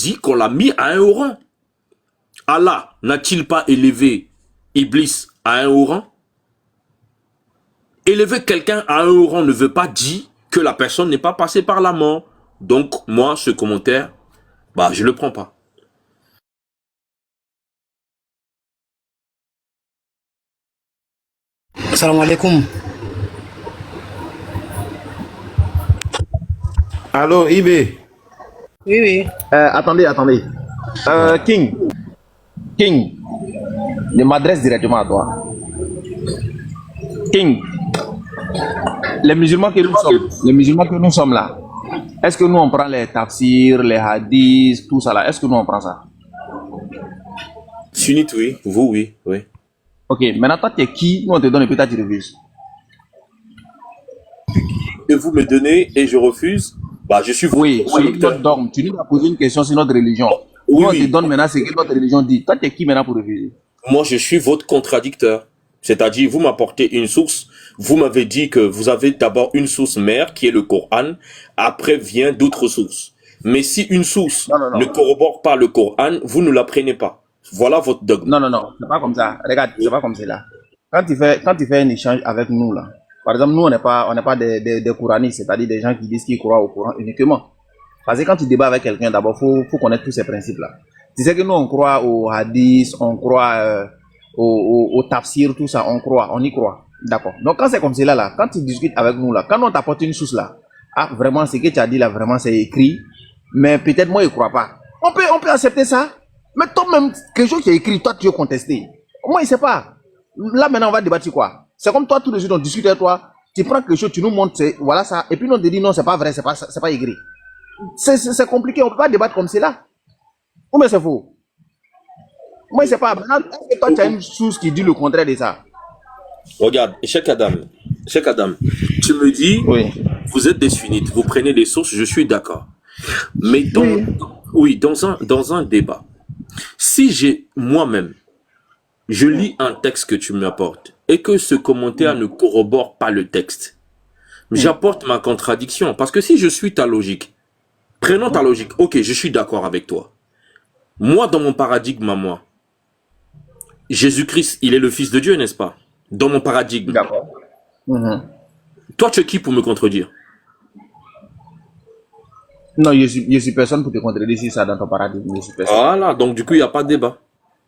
dit qu'on l'a mis à un haut rang. Allah n'a-t-il pas élevé Iblis à un haut rang? Élever quelqu'un à un haut rang ne veut pas dire que la personne n'est pas passée par la mort. Donc, moi, ce commentaire, bah, je le prends pas. Salam alaikum. Allô, IB. Oui, oui. Attendez. King, je m'adresse directement à toi. King, les musulmans que nous sommes là, est-ce que nous on prend les tafsirs, les hadiths, tout ça là, est-ce que nous on prend ça? Sunnite, oui. Vous, oui. Ok, maintenant toi tu es qui? Nous on te donne et puis toi tu refuses. Et vous me donnez et je refuse, bah, je suis votre Oui, celui qui conducteur. dorme, tu nous as posé une question sur notre religion. Oui, Nous on oui. te donne maintenant ce que notre religion dit. Toi tu es qui maintenant pour refuser? Moi, je suis votre contradicteur. C'est-à-dire, vous m'apportez une source. Vous m'avez dit que vous avez d'abord une source mère, qui est le Coran. Après, vient d'autres sources. Mais si une source Non. ne corrobore pas le Coran, vous ne la prenez pas. Voilà votre dogme. Non, c'est pas comme ça. Regarde, c'est pas comme ça là. Quand tu fais un échange avec nous là, par exemple, nous on n'est pas des couranistes, c'est-à-dire des gens qui disent qu'ils croient au Coran uniquement. Parce que quand tu débats avec quelqu'un, d'abord faut connaître tous ces principes là. Tu sais que nous on croit au hadith, on croit au tafsir, tout ça, on y croit. D'accord. Donc quand c'est comme cela là, quand tu discutes avec nous là, quand on t'apporte une source là, ah vraiment ce que tu as dit là, vraiment c'est écrit, mais peut-être moi je crois pas. On peut accepter ça. Mais toi-même, quelque chose qui est écrit, toi tu veux contester. Moi je sais pas. Là maintenant on va débattre quoi. C'est comme toi tous les jours on discute avec toi, tu prends quelque chose, tu nous montres, voilà ça, et puis nous on te dit non c'est pas vrai, c'est pas écrit. C'est compliqué, on peut pas débattre comme cela. Ou mais c'est faux. Moi je sais pas. Maintenant, est-ce que toi tu as une source qui dit le contraire de ça? Regarde, Cheikh Adam, tu me dis, Oui. vous êtes des sunnites, vous prenez des sources, je suis d'accord. Mais dans un débat, si moi-même, je lis un texte que tu m'apportes et que ce commentaire ne corrobore pas le texte, j'apporte ma contradiction. Parce que si je suis ta logique, prenons ta logique, ok, je suis d'accord avec toi. Moi, dans mon paradigme à moi, Jésus-Christ, il est le Fils de Dieu, n'est-ce pas? Dans mon paradigme. D'accord. Toi, tu es qui pour me contredire? Non, je suis personne pour te contredire si ça dans ton paradigme. Je suis personne. Voilà, donc du coup, il n'y a pas de débat.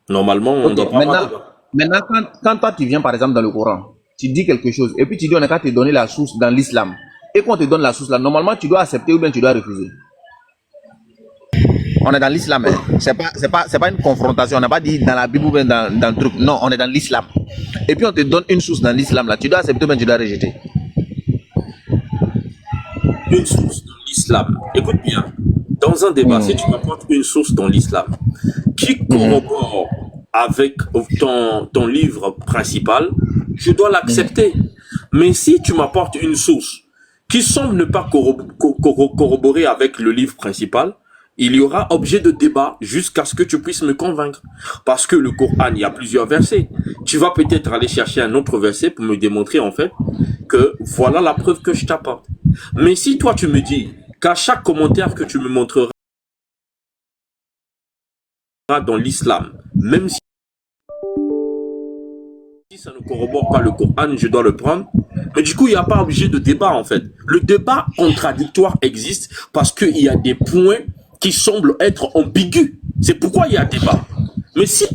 Normalement, on Ok, doit pas avoir de débat. maintenant quand toi tu viens par exemple dans le Coran, tu dis quelque chose et puis tu dis on est qu'à te donner la source dans l'islam. Et quand on te donne la source là, normalement tu dois accepter ou bien tu dois refuser. On est dans l'islam, hein. C'est pas une confrontation. On n'a pas dit dans la Bible ou bien dans le truc. Non, on est dans l'islam. Et puis on te donne une source dans l'islam là, tu dois accepter ou bien tu dois rejeter. Une source dans l'islam. Écoute bien. Dans un débat, si tu m'apportes une source dans l'islam qui corrobore avec ton livre principal, je dois l'accepter. Mais si tu m'apportes une source qui semble ne pas corroborer avec le livre principal, il y aura objet de débat jusqu'à ce que tu puisses me convaincre. Parce que le Coran, il y a plusieurs versets. Tu vas peut-être aller chercher un autre verset pour me démontrer en fait que voilà la preuve que je t'apporte. Mais si toi tu me dis qu'à chaque commentaire que tu me montreras dans l'islam, même si ça ne corrobore pas le Coran, je dois le prendre. Mais du coup, il n'y a pas objet de débat en fait. Le débat contradictoire existe parce qu'il y a des points qui semblent être ambigus. C'est pourquoi il y a débat. Mais si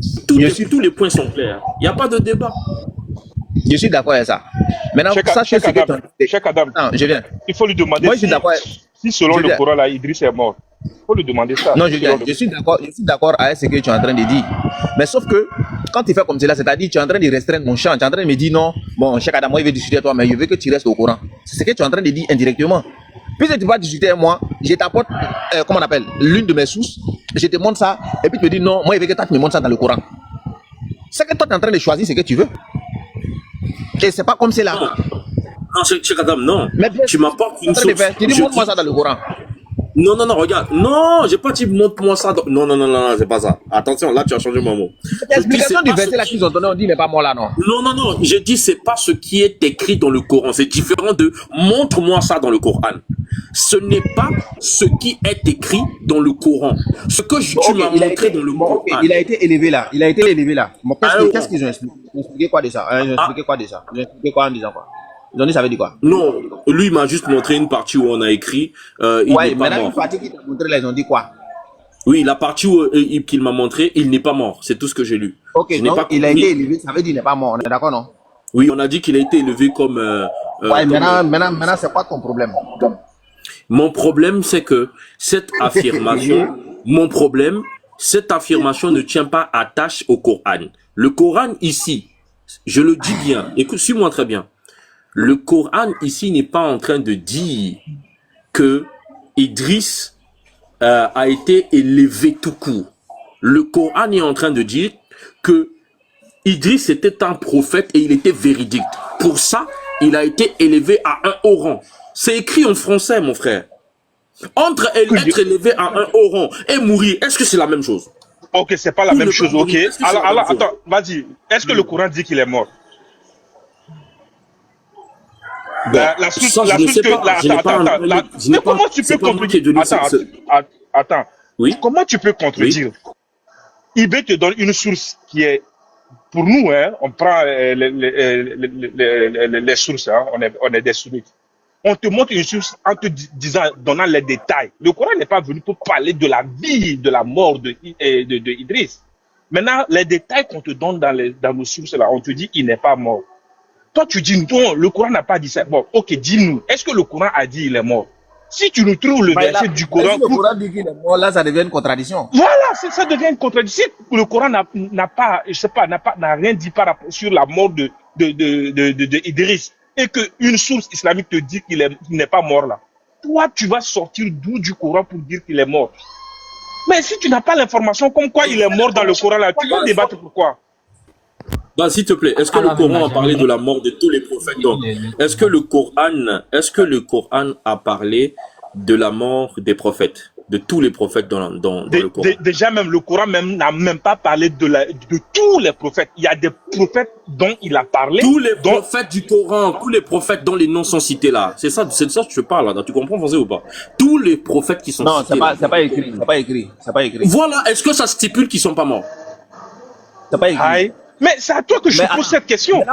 tous les points sont clairs, il n'y a pas de débat. Je suis d'accord avec ça. Maintenant, Cheikh Adam, non, je viens. il faut lui demander Moi, je suis d'accord. si selon le Coran, là, Idriss est mort. Il faut lui demander ça. Non, je suis d'accord avec ce que tu es en train de dire. Mais sauf que, quand tu fais comme cela, c'est-à-dire tu es en train de restreindre mon champ, tu es en train de me dire non, bon, Cheikh Adam, moi, il veut discuter avec toi, mais je veux que tu restes au courant. C'est ce que tu es en train de dire indirectement. Puisque tu vas discuter avec moi, je t'apporte, comment on appelle, l'une de mes sources, je te montre ça, et puis tu me dis non, moi, il veut que toi, tu me montres ça dans le Coran. C'est que toi, tu es en train de choisir ce que tu veux. Et c'est pas comme cela. Non, Cheikh Adam, non. Mais bien, tu m'apportes une source. Tu dis montre-moi ça dans le Coran. Non, regarde. Non, j'ai pas dit montre-moi ça. Non, c'est pas ça. Attention, là, tu as changé mon mot. L'explication du verset là qu'ils ont donné, on dit, il n'est pas mort là, non. Non, j'ai dit, c'est pas ce qui est écrit dans le Coran. C'est différent de montre-moi ça dans le Coran. Ce n'est pas ce qui est écrit dans le Coran. Ce que tu m'as montré dans le Coran. Il a été élevé là. Il a été élevé là. Bon, qu'est-ce qu'ils ont expliqué? Ils ont expliqué quoi de ça? Ils ont expliqué quoi de ça? Ils ont expliqué quoi en disant quoi? Ils ont dit ça veut dire quoi? Non, lui il m'a juste montré une partie où on a écrit il n'est pas mort. Une partie qu'il t'a montré là, ils ont dit quoi? Oui, la partie qu'il m'a montré, il n'est pas mort. C'est tout ce que j'ai lu. Ok, donc il a été élevé, ça veut dire qu'il n'est pas mort. On est d'accord, non? Oui, on a dit qu'il a été élevé comme... maintenant, c'est quoi ton problème? Mon problème, c'est que cette affirmation, cette affirmation ne tient pas attache au Coran. Le Coran ici, je le dis bien, écoute, suis-moi très bien. Le Coran ici n'est pas en train de dire que Idriss a été élevé tout court. Le Coran est en train de dire que Idriss était un prophète et il était véridique. Pour ça, il a été élevé à un haut rang. C'est écrit en français, mon frère. Entre être élevé à un haut rang et mourir, est-ce que c'est la même chose? Ok, c'est pas la même chose, ok. Alors, attends, vas-y. Est-ce que le Coran dit qu'il est mort? Comment tu peux contredire? Attends. Oui? Comment tu peux contredire? IB te donne une source qui est, pour nous, hein, on prend les sources, hein, on est des soumites. On te montre une source en te donnant les détails. Le Coran n'est pas venu pour parler de la vie, de la mort de Idriss. Maintenant, les détails qu'on te donne dans nos sources là, on te dit qu'il n'est pas mort. Toi, tu dis non, le Coran n'a pas dit ça. Bon, ok, dis-nous, est-ce que le Coran a dit qu'il est mort? Si tu nous trouves le verset du Coran... Si le Coran dit qu'il est mort, là, ça devient une contradiction. Voilà, ça devient une contradiction. Si le Coran n'a rien dit par rapport sur la mort de Idriss, et qu'une source islamique te dit qu'il n'est pas mort là, toi, tu vas sortir d'où du Coran pour dire qu'il est mort? Mais si tu n'as pas l'information comme quoi il est mort dans le Coran là, tu vas débattre pourquoi? Bah, s'il te plaît, est-ce que le Coran a parlé de la mort de tous les prophètes? Donc, est-ce que le Coran a parlé de la mort des prophètes, de tous les prophètes dans le Coran? Déjà même, le Coran n'a même pas parlé de tous les prophètes. Il y a des prophètes dont il a parlé. Tous les prophètes du Coran, tous les prophètes dont les noms sont cités là. C'est ça que je parle là. Tu comprends français ou pas? Tous les prophètes qui sont cités. Non, c'est pas écrit. C'est pas écrit. Voilà, est-ce que ça stipule qu'ils sont pas morts? C'est pas écrit. Aïe. Mais c'est à toi que je pose cette question.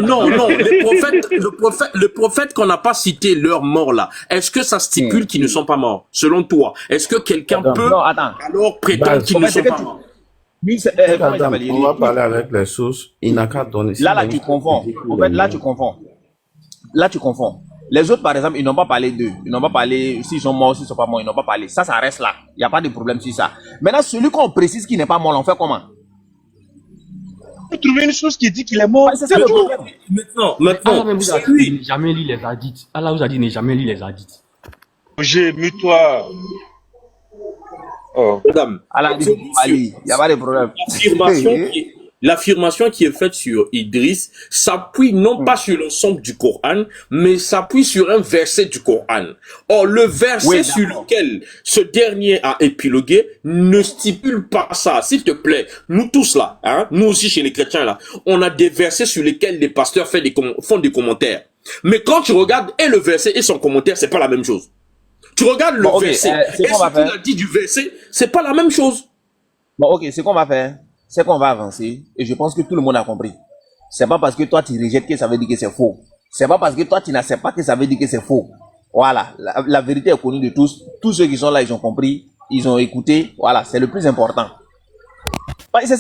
Non, le prophète qu'on n'a pas cité leur mort là, est-ce que ça stipule qu'ils ne sont pas morts? Selon toi, est-ce que quelqu'un peut alors prétendre qu'ils ne sont pas morts? On va parler avec les sources. Il n'a qu'à donner. Là, tu confonds. En fait, là, tu confonds. Les autres, par exemple, ils n'ont pas parlé d'eux. Ils n'ont pas parlé s'ils sont morts, s'ils sont pas morts. Ils n'ont pas parlé. Ça reste là. Il n'y a pas de problème sur ça. Maintenant, celui qu'on précise qui n'est pas mort, on fait comment? Trouver une chose qui dit qu'il est mort. C'est ça le problème. Maintenant, ne jamais lire les hadiths. Allah vous a dit ne jamais lire les hadiths. J'ai mis toi. Oh. Madame, Allah dit il n'y a pas de problème. L'affirmation qui est faite sur Idriss s'appuie non pas sur l'ensemble du Coran, mais s'appuie sur un verset du Coran. Or, le verset sur lequel ce dernier a épilogué ne stipule pas ça. S'il te plaît, nous tous là, hein, nous aussi chez les chrétiens là, on a des versets sur lesquels les pasteurs font des commentaires. Mais quand tu regardes et le verset et son commentaire, c'est pas la même chose. Tu regardes le verset et ce qu'il a dit du verset, c'est pas la même chose. Bon, ok, ce qu'on va faire, c'est qu'on va avancer, et je pense que tout le monde a compris. C'est pas parce que toi tu rejettes que ça veut dire que c'est faux. C'est pas parce que toi tu n'acceptes pas que ça veut dire que c'est faux. Voilà, la vérité est connue de tous. Tous ceux qui sont là, ils ont compris, ils ont écouté. Voilà, c'est le plus important. C'est ça.